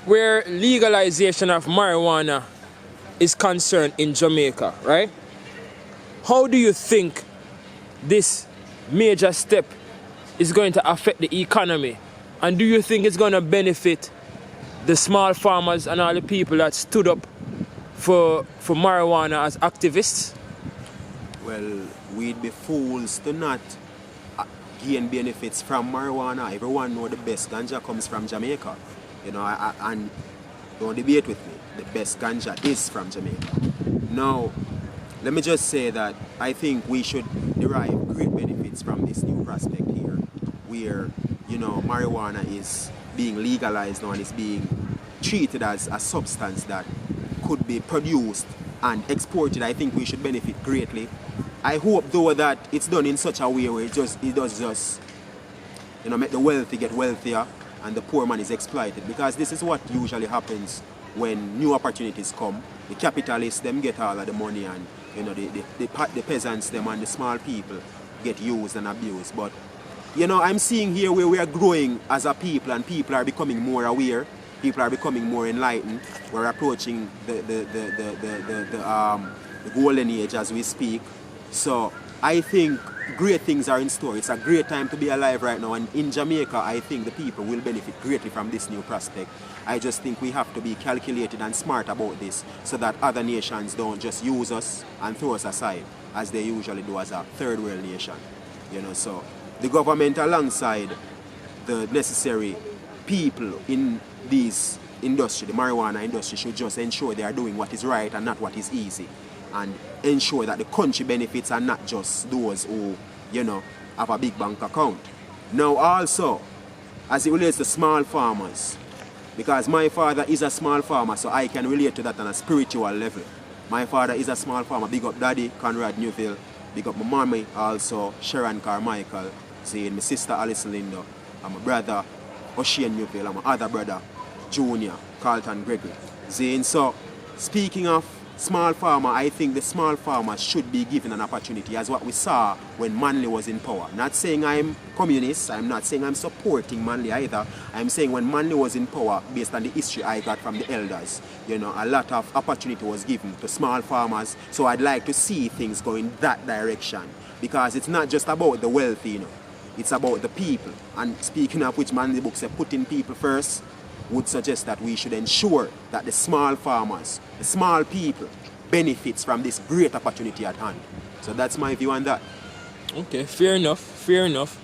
where legalization of marijuana is concerned in Jamaica, right? How do you think this major step is going to affect the economy? And do you think it's going to benefit the small farmers and all the people that stood up for marijuana as activists? Well, we'd be fools to not gain benefits from marijuana. Everyone knows the best ganja comes from Jamaica. You know, and don't debate with me. The best ganja is from Jamaica. Now, let me just say that I think we should derive great benefits from this new prospect here, where, you know, marijuana is being legalized now and is being treated as a substance that could be produced and exported. I think we should benefit greatly. I hope, though, that it's done in such a way where it does just, you know, make the wealthy get wealthier and the poor man is exploited. Because this is what usually happens when new opportunities come. The capitalists, them get all of the money, and, you know, the peasants, them, and the small people get used and abused. But, you know, I'm seeing here where we are growing as a people, and people are becoming more aware. People are becoming more enlightened. We're approaching the golden age as we speak. So I think great things are in store. It's a great time to be alive right now, and in Jamaica I think the people will benefit greatly from this new prospect. I just think we have to be calculated and smart about this so that other nations don't just use us and throw us aside as they usually do as a third world nation. You know, so the government alongside the necessary people in this industry, the marijuana industry, should just ensure they are doing what is right and not what is easy, and ensure that the country benefits are not just those who, you know, have a big bank account. Now also, as it relates to small farmers, because my father is a small farmer, so I can relate to that on a spiritual level. My father is a small farmer. Big up Daddy, Conrad Newville. Big up my mommy, also Sharon Carmichael. Saying my sister Alice Lindo, and my brother O'Shane Newville, and my other brother Junior Carlton Gregory. Zane, so speaking of small farmer, I think the small farmers should be given an opportunity, as what we saw when Manley was in power. Not saying I'm communist, I'm not saying I'm supporting Manley either. I'm saying when Manley was in power, based on the history I got from the elders, you know, a lot of opportunity was given to small farmers. So I'd like to see things go in that direction, because it's not just about the wealthy, you know, it's about the people. And speaking of which, Manley book said putting people first, would suggest that we should ensure that the small farmers, the small people, benefits from this great opportunity at hand. So that's my view on that. Okay, fair enough, fair enough.